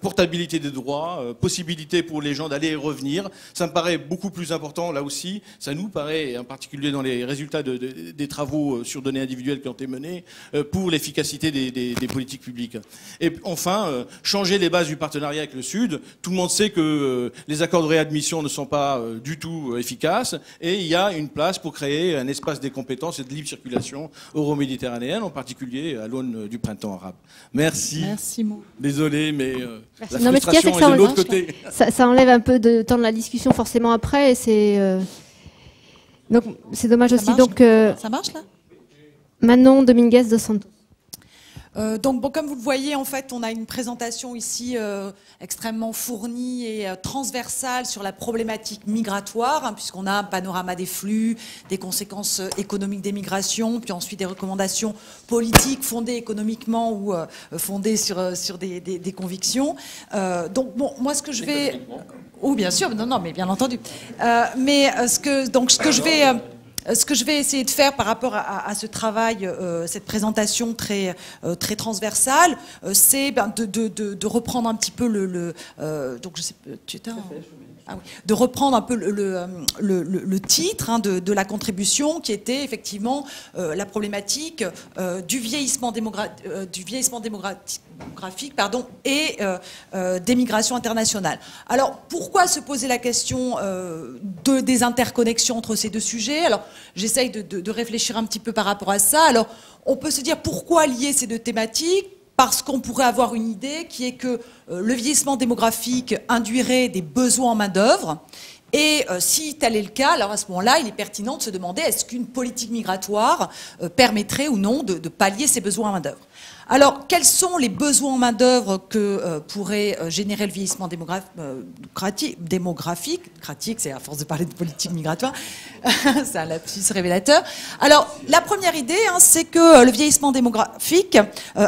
Portabilité des droits, possibilité pour les gens d'aller et revenir, ça me paraît beaucoup plus important là aussi, ça nous paraît, en particulier dans les résultats des travaux sur données individuelles qui ont été menés, pour l'efficacité des politiques publiques. Et enfin, changer les bases du partenariat avec le Sud. Tout le monde sait que les accords de réadmission ne sont pas du tout efficaces, et il y a une place pour créer un espace des compétences et de libre circulation euro-méditerranéenne, en particulier à l'aune du printemps arabe. Merci.
Merci, Maud.
Désolé, mais la
non,
frustration
mais
est de l'autre côté.
Ça enlève un peu de temps de la discussion forcément après, et donc c'est dommage aussi. Donc,
ça marche là?
Manon Dominguez dos Santos.
Donc, bon, comme vous le voyez, en fait, on a une présentation ici extrêmement fournie et transversale sur la problématique migratoire, hein, puisqu'on a un panorama des flux, des conséquences économiques des migrations, puis ensuite des recommandations politiques fondées économiquement ou fondées sur des convictions. Donc, bon, moi, ce que je vais... Oh, bien sûr, non, mais bien entendu. Mais ce que je vais essayer de faire par rapport à ce travail, cette présentation très transversale, c'est de reprendre un petit peu donc je sais, tu étais de reprendre un peu le titre, hein, de la contribution, qui était effectivement la problématique du vieillissement démographique, et des migrations internationales. Alors, pourquoi se poser la question des interconnexions entre ces deux sujets? Alors, j'essaye de réfléchir un petit peu par rapport à ça. Alors, on peut se dire pourquoi lier ces deux thématiques? Parce qu'on pourrait avoir une idée qui est que le vieillissement démographique induirait des besoins en main-d'œuvre, Et si tel est le cas, alors à ce moment-là, il est pertinent de se demander est-ce qu'une politique migratoire permettrait ou non de pallier ces besoins en main-d'œuvre. Alors, quels sont les besoins en main-d'œuvre que pourrait générer le vieillissement démographique, c'est à force de parler de politique migratoire, c'est un lapsus révélateur. Alors, la première idée, hein, c'est que le vieillissement démographique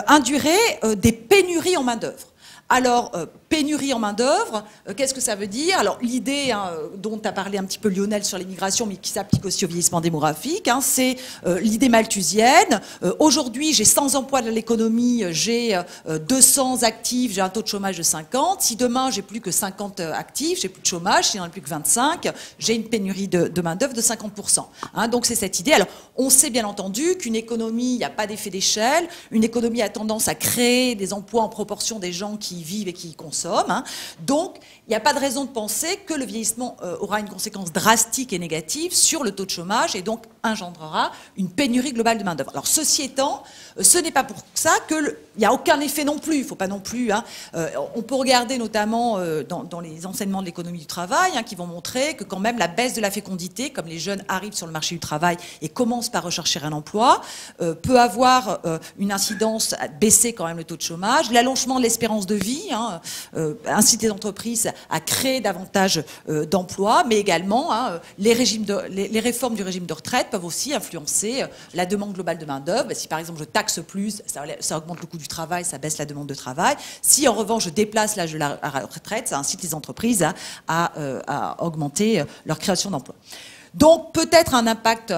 induirait des pénuries en main-d'œuvre. Alors, pénurie en main-d'œuvre, qu'est-ce que ça veut dire? Alors, l'idée dont a parlé un petit peu Lionel sur l'immigration, mais qui s'applique aussi au vieillissement démographique, hein, c'est l'idée malthusienne. Aujourd'hui, j'ai 100 emplois de l'économie, j'ai 200 actifs, j'ai un taux de chômage de 50. Si demain, j'ai plus que 50 actifs, j'ai plus de chômage, s'il n'y en a plus que 25, j'ai une pénurie de main-d'œuvre de 50%. Hein, donc, c'est cette idée. Alors, on sait bien entendu qu'une économie, il n'y a pas d'effet d'échelle. Une économie a tendance à créer des emplois en proportion des gens qui vivent et qui consomment. Hein. Donc, il n'y a pas de raison de penser que le vieillissement aura une conséquence drastique et négative sur le taux de chômage et donc engendrera une pénurie globale de main-d'œuvre. Alors, ceci étant, ce n'est pas pour ça qu'il n'y a aucun effet non plus. Il ne faut pas non plus. Hein, on peut regarder notamment dans les enseignements de l'économie du travail qui vont montrer que quand même la baisse de la fécondité, comme les jeunes arrivent sur le marché du travail et commencent par rechercher un emploi, peut avoir une incidence à baisser quand même le taux de chômage. L'allongement de l'espérance de vie incite les entreprises à créer davantage d'emplois, mais également les réformes du régime de retraite peuvent aussi influencer la demande globale de main-d'œuvre. Si par exemple je taxe plus, ça augmente le coût du travail, ça baisse la demande de travail. Si en revanche je déplace l'âge de la retraite, ça incite les entreprises à augmenter leur création d'emplois. Donc peut-être un impact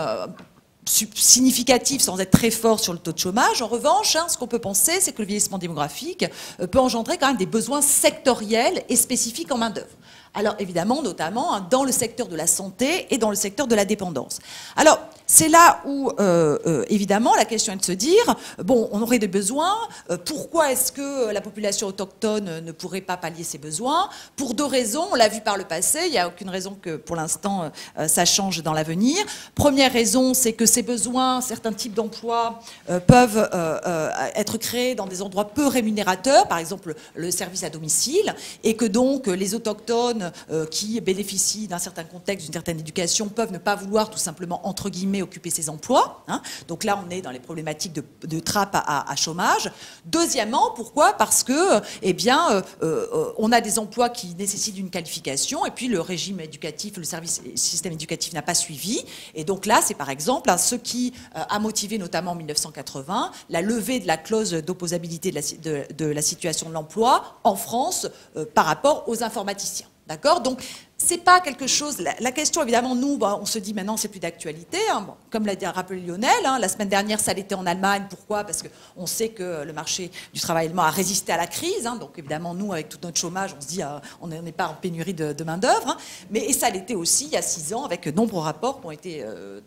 significatif sans être très fort sur le taux de chômage. En revanche, ce qu'on peut penser, c'est que le vieillissement démographique peut engendrer quand même des besoins sectoriels et spécifiques en main-d'œuvre. Alors évidemment, notamment dans le secteur de la santé et dans le secteur de la dépendance. Alors c'est là où évidemment la question est de se dire bon, on aurait des besoins. Pourquoi est-ce que la population autochtone ne pourrait pas pallier ces besoins? Pour deux raisons. On l'a vu par le passé. Il n'y a aucune raison que pour l'instant ça change dans l'avenir. Première raison, c'est que ces besoins, certains types d'emplois peuvent être créés dans des endroits peu rémunérateurs, par exemple le service à domicile, et que donc les autochtones qui bénéficient d'un certain contexte, d'une certaine éducation, peuvent ne pas vouloir tout simplement, entre guillemets, occuper ces emplois. Hein. Donc là, on est dans les problématiques de trappe à chômage. Deuxièmement, pourquoi? Parce que, on a des emplois qui nécessitent une qualification, et puis le régime éducatif, le système éducatif n'a pas suivi. Et donc là, c'est par exemple ce qui a motivé, notamment en 1980, la levée de la clause d'opposabilité de la situation de l'emploi en France par rapport aux informaticiens. D'accord? Donc, c'est pas quelque chose... La question, évidemment, nous, on se dit maintenant, c'est plus d'actualité. Hein. Bon, comme l'a rappelé Lionel, la semaine dernière, ça l'était en Allemagne. Pourquoi? Parce qu'on sait que le marché du travail allemand a résisté à la crise. Hein. Donc, évidemment, nous, avec tout notre chômage, on se dit, on n'est pas en pénurie de main-d'œuvre. Hein. Et ça l'était aussi il y a 6 ans, avec nombreux rapports qui ont été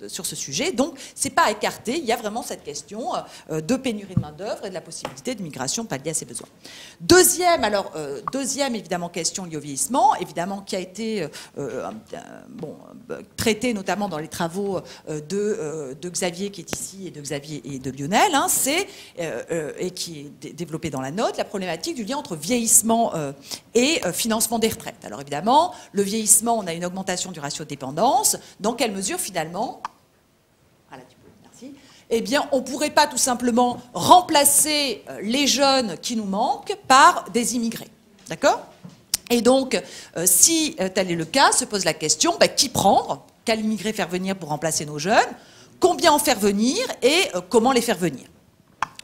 sur ce sujet. Donc, c'est pas écarté. Il y a vraiment cette question de pénurie de main-d'œuvre et de la possibilité de migration palliée à ces besoins. Deuxième, évidemment, question liée au vieillissement, évidemment, qui a été traité notamment dans les travaux de Xavier qui est ici et de Xavier et de Lionel, et qui est développé dans la note, la problématique du lien entre vieillissement et financement des retraites. Alors évidemment, le vieillissement, on a une augmentation du ratio de dépendance. Dans quelle mesure finalement, eh bien, on ne pourrait pas tout simplement remplacer les jeunes qui nous manquent par des immigrés. D'accord ? Et donc, si tel est le cas, se pose la question, qui prendre? Quel immigré faire venir pour remplacer nos jeunes? Combien en faire venir? Et comment les faire venir?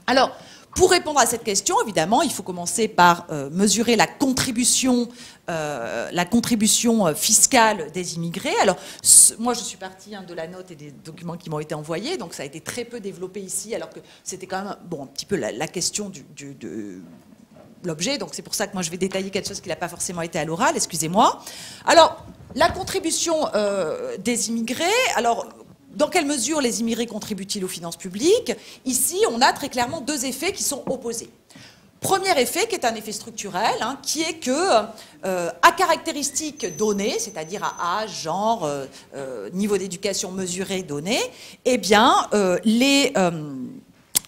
Alors, pour répondre à cette question, évidemment, il faut commencer par mesurer la contribution fiscale des immigrés. Alors, moi, je suis partie de la note et des documents qui m'ont été envoyés, donc ça a été très peu développé ici, alors que c'était quand même un petit peu la question de l'objet, donc c'est pour ça que moi je vais détailler quelque chose qui n'a pas forcément été à l'oral, excusez-moi. Alors, la contribution des immigrés, alors dans quelle mesure les immigrés contribuent-ils aux finances publiques? Ici, on a très clairement deux effets qui sont opposés. Premier effet, qui est un effet structurel, qui est que, à caractéristiques données, c'est-à-dire à âge, genre, niveau d'éducation mesuré donné, eh bien, les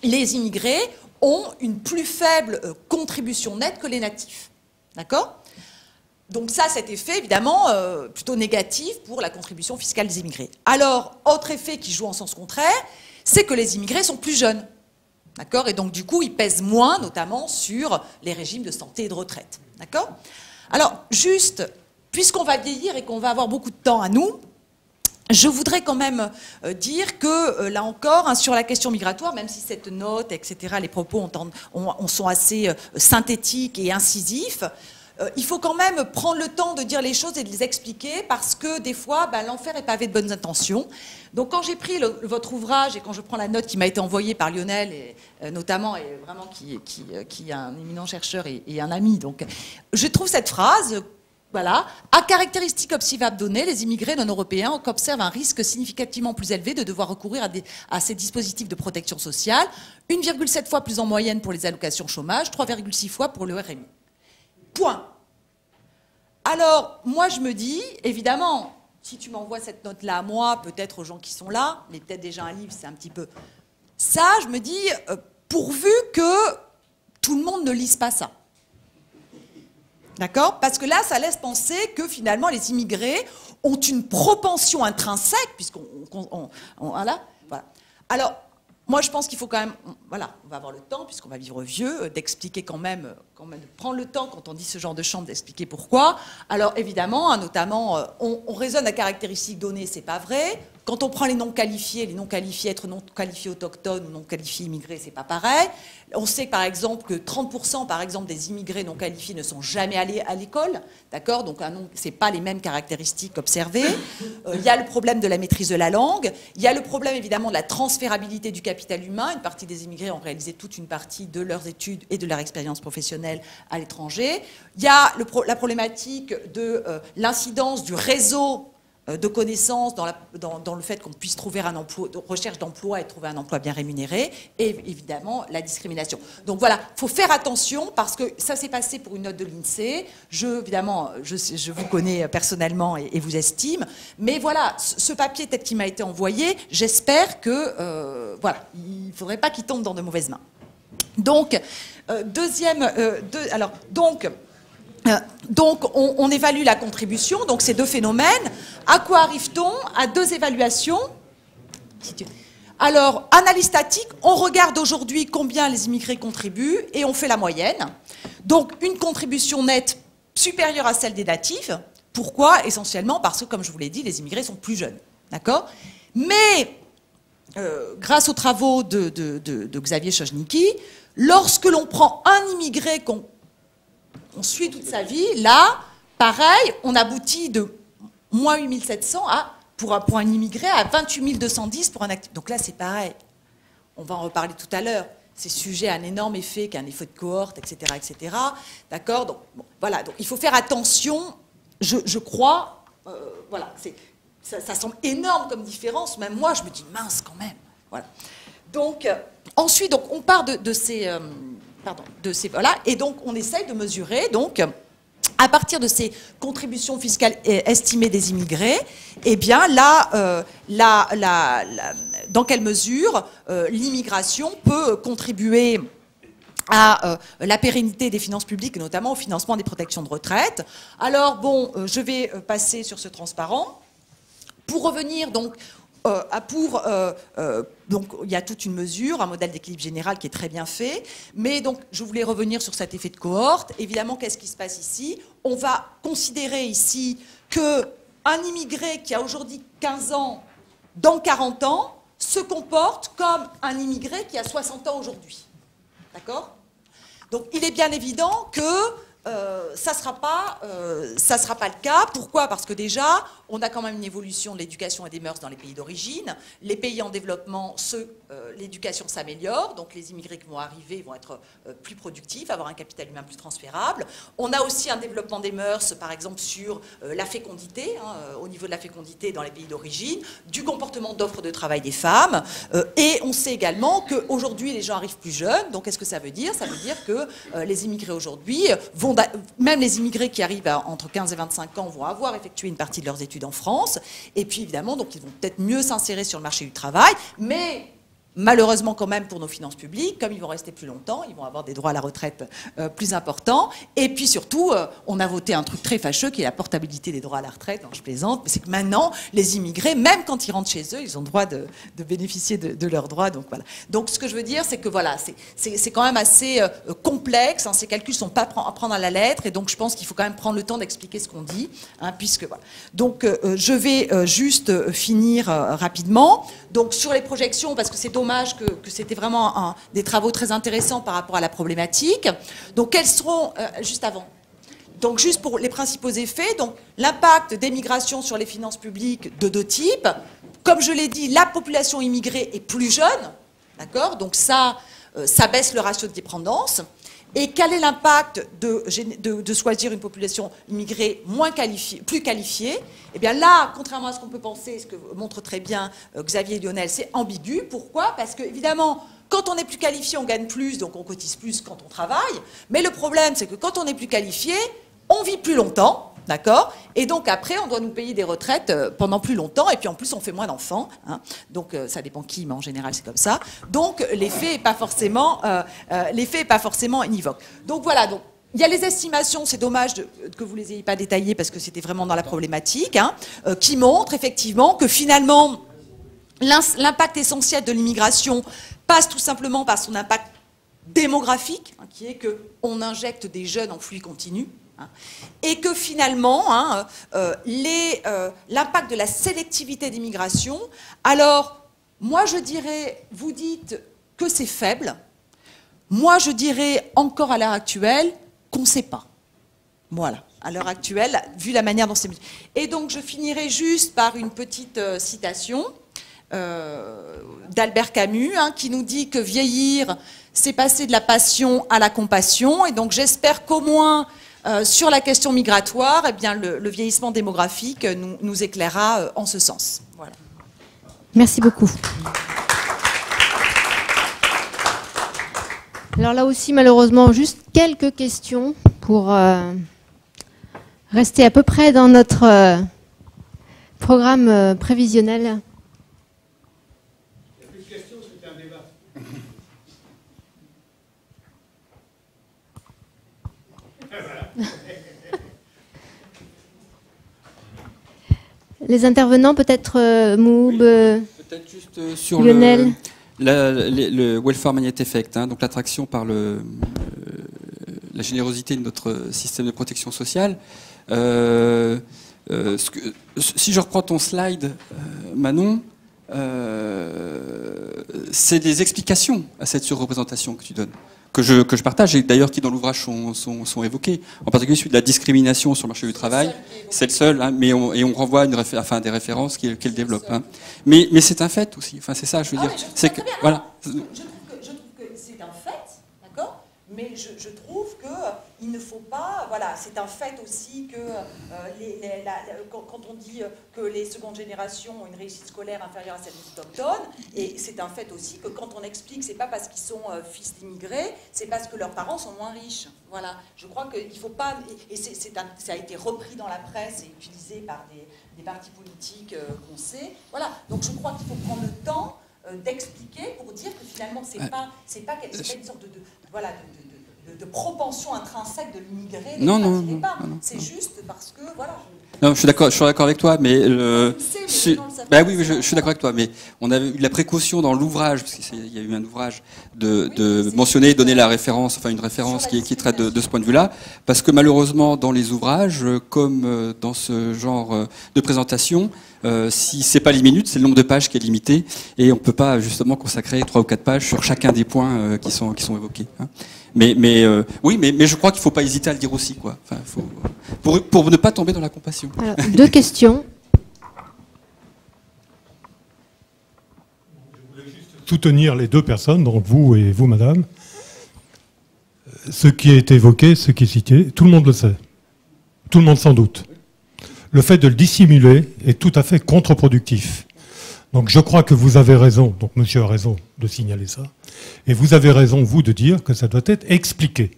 immigrés ont une plus faible contribution nette que les natifs. D'accord? Donc ça, cet effet, évidemment, plutôt négatif pour la contribution fiscale des immigrés. Alors, autre effet qui joue en sens contraire, c'est que les immigrés sont plus jeunes. D'accord? Et donc, du coup, ils pèsent moins, notamment sur les régimes de santé et de retraite. D'accord? Alors, juste, puisqu'on va vieillir et qu'on va avoir beaucoup de temps à nous, je voudrais quand même dire que, là encore, hein, sur la question migratoire, même si cette note, etc., les propos sont assez synthétiques et incisifs, il faut quand même prendre le temps de dire les choses et de les expliquer parce que des fois, l'enfer est pavé de bonnes intentions. Donc quand j'ai pris votre ouvrage et quand je prends la note qui m'a été envoyée par Lionel, et, notamment, et vraiment qui est un éminent chercheur et un ami, donc je trouve cette phrase... Voilà. À caractéristiques observables données, les immigrés non européens observent un risque significativement plus élevé de devoir recourir à ces dispositifs de protection sociale, 1,7 fois plus en moyenne pour les allocations chômage, 3,6 fois pour le RMI. Point. Alors, moi, je me dis, évidemment, si tu m'envoies cette note-là à moi, peut-être aux gens qui sont là, mais peut-être déjà un livre, c'est un petit peu... Ça, je me dis, pourvu que tout le monde ne lise pas ça. D'accord? Parce que là, ça laisse penser que finalement, les immigrés ont une propension intrinsèque, voilà. Alors, moi, je pense qu'il faut quand même, voilà, on va avoir le temps, puisqu'on va vivre vieux, d'expliquer quand même, de prendre le temps, quand on dit ce genre de chambre, d'expliquer pourquoi. Alors, évidemment, hein, notamment, on raisonne à caractéristiques données, c'est pas vrai. Quand on prend les non qualifiés, être non qualifiés autochtones ou non qualifiés immigrés, c'est pas pareil. On sait par exemple que 30% par exemple des immigrés non qualifiés ne sont jamais allés à l'école, d'accord? Donc c'est pas les mêmes caractéristiques observées. Il y a le problème de la maîtrise de la langue. Il y a le problème évidemment de la transférabilité du capital humain. Une partie des immigrés ont réalisé toute une partie de leurs études et de leur expérience professionnelle à l'étranger. Il y a la problématique de l'incidence du réseau de connaissances dans le fait qu'on puisse trouver un emploi, de recherche d'emploi et trouver un emploi bien rémunéré, et évidemment la discrimination. Donc voilà, il faut faire attention parce que ça s'est passé pour une note de l'INSEE. Évidemment, je vous connais personnellement et vous estime, mais voilà, ce papier tel qu'il m'a été envoyé, j'espère que voilà, il ne faudrait pas qu'il tombe dans de mauvaises mains. Donc, donc, on évalue la contribution, donc ces deux phénomènes. À quoi arrive-t-on? À deux évaluations. Alors, analyse statique, on regarde aujourd'hui combien les immigrés contribuent et on fait la moyenne. Donc, une contribution nette supérieure à celle des natifs. Pourquoi? Essentiellement parce que, comme je vous l'ai dit, les immigrés sont plus jeunes. D'accord? Mais, grâce aux travaux de Xavier Chojnicki, lorsque l'on prend un immigré qu'on suit toute sa vie, là, pareil, on aboutit de moins 8700 pour un immigré à 28 210 pour un actif. Donc là, c'est pareil. On va en reparler tout à l'heure. C'est sujet à un énorme effet, qui est un effet de cohorte, etc., etc. D'accord? Donc, bon, voilà. Donc, il faut faire attention, je crois. Voilà. Ça semble énorme comme différence. Même moi, je me dis, mince, quand même. Voilà. Donc, ensuite, donc, on part de ces... voilà, et donc on essaye de mesurer, donc, à partir de ces contributions fiscales estimées des immigrés, eh bien là, dans quelle mesure l'immigration peut contribuer à la pérennité des finances publiques, et notamment au financement des protections de retraite. Alors bon, je vais passer sur ce transparent. Pour revenir donc... donc il y a toute une mesure, un modèle d'équilibre général qui est très bien fait, mais donc je voulais revenir sur cet effet de cohorte. Évidemment, qu'est-ce qui se passe ici? On va considérer ici qu'un immigré qui a aujourd'hui 15 ans, dans 40 ans, se comporte comme un immigré qui a 60 ans aujourd'hui. D'accord? Donc il est bien évident que ça sera pas le cas. Pourquoi? Parce que déjà, on a quand même une évolution de l'éducation et des mœurs dans les pays d'origine. Les pays en développement, l'éducation s'améliore, donc les immigrés qui vont arriver vont être plus productifs, avoir un capital humain plus transférable. On a aussi un développement des mœurs, par exemple, sur la fécondité, au niveau de la fécondité dans les pays d'origine, du comportement d'offre de travail des femmes. Et on sait également qu'aujourd'hui, les gens arrivent plus jeunes. Donc, qu'est-ce que ça veut dire? Ça veut dire que les immigrés aujourd'hui vont... Même les immigrés qui arrivent entre 15 et 25 ans vont avoir effectué une partie de leurs études en France. Et puis, évidemment, donc, ils vont peut-être mieux s'insérer sur le marché du travail. Mais malheureusement quand même pour nos finances publiques, comme ils vont rester plus longtemps, ils vont avoir des droits à la retraite plus importants. Et puis surtout, on a voté un truc très fâcheux qui est la portabilité des droits à la retraite. Non, je plaisante, mais c'est que maintenant, les immigrés, même quand ils rentrent chez eux, ils ont le droit de bénéficier de leurs droits. Donc voilà. Donc ce que je veux dire, c'est que voilà, c'est quand même assez complexe. Hein, ces calculs ne sont pas à prendre à la lettre, et donc je pense qu'il faut quand même prendre le temps d'expliquer ce qu'on dit, hein, puisque voilà. Donc je vais juste finir rapidement. Donc sur les projections, parce que c'est dommage que c'était vraiment des travaux très intéressants par rapport à la problématique. Donc quels seront, juste avant, donc juste pour les principaux effets, donc l'impact des migrations sur les finances publiques de deux types. Comme je l'ai dit, la population immigrée est plus jeune, d'accord, donc ça baisse le ratio de dépendance. Et quel est l'impact de choisir une population immigrée plus qualifiée? Eh bien là, contrairement à ce qu'on peut penser, ce que montre très bien Xavier et Lionel, c'est ambigu. Pourquoi? Parce que, évidemment, quand on est plus qualifié, on gagne plus, donc on cotise plus quand on travaille. Mais le problème, c'est que quand on est plus qualifié, on vit plus longtemps. D'accord? Et donc après, on doit nous payer des retraites pendant plus longtemps, et puis en plus, on fait moins d'enfants. Hein. Donc ça dépend qui, mais en général, c'est comme ça. Donc l'effet n'est pas forcément, univoque. Donc voilà. Donc il y a les estimations, c'est dommage que vous les ayez pas détaillées parce que c'était vraiment dans la problématique, hein, qui montrent effectivement que finalement l'impact essentiel de l'immigration passe tout simplement par son impact démographique, hein, qui est que on injecte des jeunes en flux continu. Et que finalement, hein, l'impact de la sélectivité d'immigration, alors, moi je dirais, vous dites que c'est faible, moi je dirais encore à l'heure actuelle qu'on ne sait pas. Voilà, à l'heure actuelle, vu la manière dont c'est... Et donc je finirai juste par une petite citation d'Albert Camus, hein, qui nous dit que vieillir, c'est passer de la passion à la compassion, et donc j'espère qu'au moins... sur la question migratoire, eh bien, le vieillissement démographique nous éclairera en ce sens. Voilà.
Merci beaucoup. Alors là aussi, malheureusement, juste quelques questions pour rester à peu près dans notre programme prévisionnel.
Il n'y a plus de questions, c'était un débat.
Les intervenants, peut-être Moub,
peut-être juste sur
Lionel.
le welfare magnet effect, hein, donc l'attraction par la générosité de notre système de protection sociale. Si je reprends ton slide, Manon, c'est des explications à cette surreprésentation que tu donnes, que je partage, et d'ailleurs qui dans l'ouvrage sont évoqués, en particulier celui de la discrimination sur le marché du travail. C'est le seul, hein, mais on renvoie à des références qu'il développe. Hein. Mais c'est un fait aussi, enfin, c'est ça, je veux dire. C'est que, voilà.
Je trouve que c'est un fait, d'accord, mais je trouve qu'il ne faut pas... Voilà, c'est un fait aussi que quand on dit que les secondes générations ont une réussite scolaire inférieure à celle des autochtones, et c'est un fait aussi que quand on explique que c'est pas parce qu'ils sont fils d'immigrés, c'est parce que leurs parents sont moins riches. Voilà, je crois qu'il ne faut pas... Et ça a été repris dans la presse et utilisé par des partis politiques qu'on sait. Voilà, donc je crois qu'il faut prendre le temps d'expliquer pour dire que finalement, c'est pas une sorte de propension intrinsèque de l'immigré.
Non.
C'est juste parce que, voilà...
Non, je suis d'accord avec toi, mais oui, je suis d'accord avec toi, mais on avait eu la précaution dans l'ouvrage, parce qu'il y a eu un ouvrage de mentionner, donner la référence, enfin une référence qui traite de ce point de vue-là, parce que malheureusement dans les ouvrages, comme dans ce genre de présentation, si c'est pas les minutes, c'est le nombre de pages qui est limité, et on peut pas justement consacrer 3 ou 4 pages sur chacun des points qui sont évoqués. Hein. Mais je crois qu'il faut pas hésiter à le dire aussi, quoi. Enfin, pour ne pas tomber dans la compassion.
Alors, 2 questions.
Je voulais juste soutenir les 2 personnes, donc vous et vous, madame. Ce qui est évoqué, ce qui est cité, tout le monde le sait. Tout le monde s'en doute. Le fait de le dissimuler est tout à fait contre-productif. Donc je crois que vous avez raison, donc monsieur a raison de signaler ça, et vous avez raison, vous, de dire que ça doit être expliqué.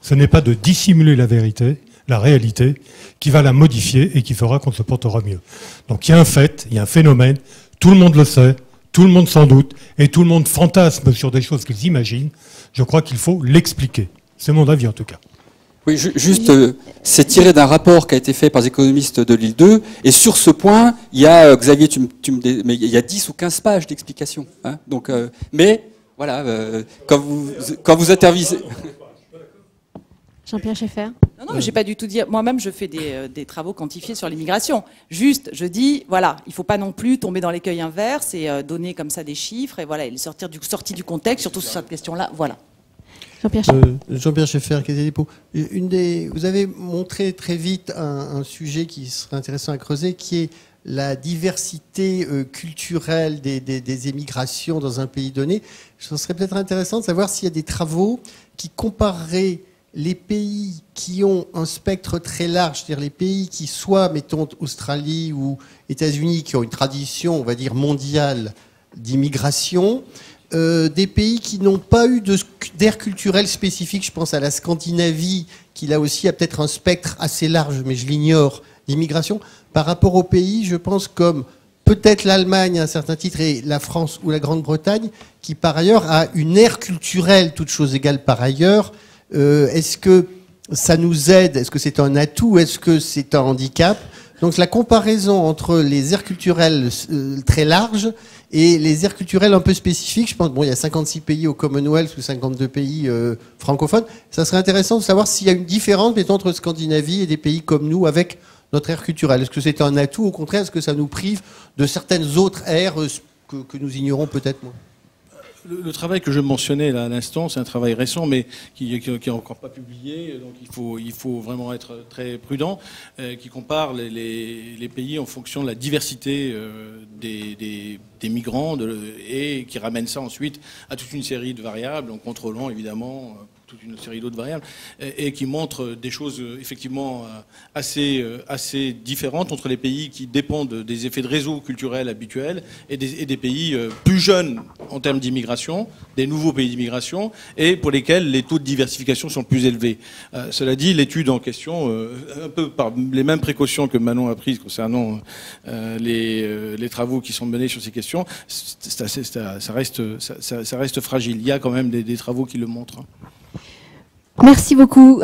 Ce n'est pas de dissimuler la vérité, la réalité, qui va la modifier et qui fera qu'on se portera mieux. Donc il y a un fait, il y a un phénomène, tout le monde le sait, Tout le monde s'en doute, et tout le monde fantasme sur des choses qu'ils imaginent. Je crois qu'il faut l'expliquer. C'est mon avis en tout cas.
Oui, juste, c'est tiré d'un rapport qui a été fait par les économistes de l'île 2, et sur ce point, il y a, Xavier, mais il y a 10 ou 15 pages d'explication. Hein, donc, mais, voilà, quand vous intervisez...
Jean-Pierre Schaeffer.
Non, j'ai pas du tout dit. Moi-même, je fais des travaux quantifiés sur l'immigration. Juste, je dis, voilà, il faut pas non plus tomber dans l'écueil inverse et donner comme ça des chiffres et voilà, et sortir du contexte, surtout sur cette question-là. Voilà.
Jean-Pierre Schaeffer, Caisse des dépôts. Vous avez montré très vite un sujet qui serait intéressant à creuser, qui est la diversité culturelle des émigrations dans un pays donné. Ce serait peut-être intéressant de savoir s'il y a des travaux qui compareraient les pays qui ont un spectre très large, c'est-à-dire les pays qui, soit, mettons, Australie ou États-Unis, qui ont une tradition, on va dire, mondiale d'immigration, des pays qui n'ont pas eu d'aire culturelle spécifique, je pense à la Scandinavie, qui là aussi a peut-être un spectre assez large, mais je l'ignore, d'immigration, par rapport aux pays, je pense, comme peut-être l'Allemagne à un certain titre et la France ou la Grande-Bretagne, qui par ailleurs a une aire culturelle, toutes choses égales par ailleurs. Est-ce que ça nous aide? Est-ce que c'est un atout? Est-ce que c'est un handicap? Donc la comparaison entre les aires culturelles très larges et les aires culturelles un peu spécifiques, je pense, bon, il y a 56 pays au Commonwealth ou 52 pays francophones, ça serait intéressant de savoir s'il y a une différence, mettons, entre Scandinavie et des pays comme nous avec notre aire culturelle. Est-ce que c'est un atout? Au contraire, est-ce que ça nous prive de certaines autres aires que nous ignorons peut-être moins?
Le travail que je mentionnais là à l'instant, c'est un travail récent, mais qui est encore pas publié, donc il faut vraiment être très prudent, qui compare les pays en fonction de la diversité des migrants et qui ramène ça ensuite à toute une série de variables, en contrôlant évidemment toute une série d'autres variables, et qui montre des choses effectivement assez différentes entre les pays qui dépendent des effets de réseau culturel habituels et des pays plus jeunes en termes d'immigration, des nouveaux pays d'immigration, et pour lesquels les taux de diversification sont plus élevés. Cela dit, l'étude en question, un peu par les mêmes précautions que Manon a prises concernant les travaux qui sont menés sur ces questions, ça reste fragile. Il y a quand même des travaux qui le montrent.
Merci beaucoup.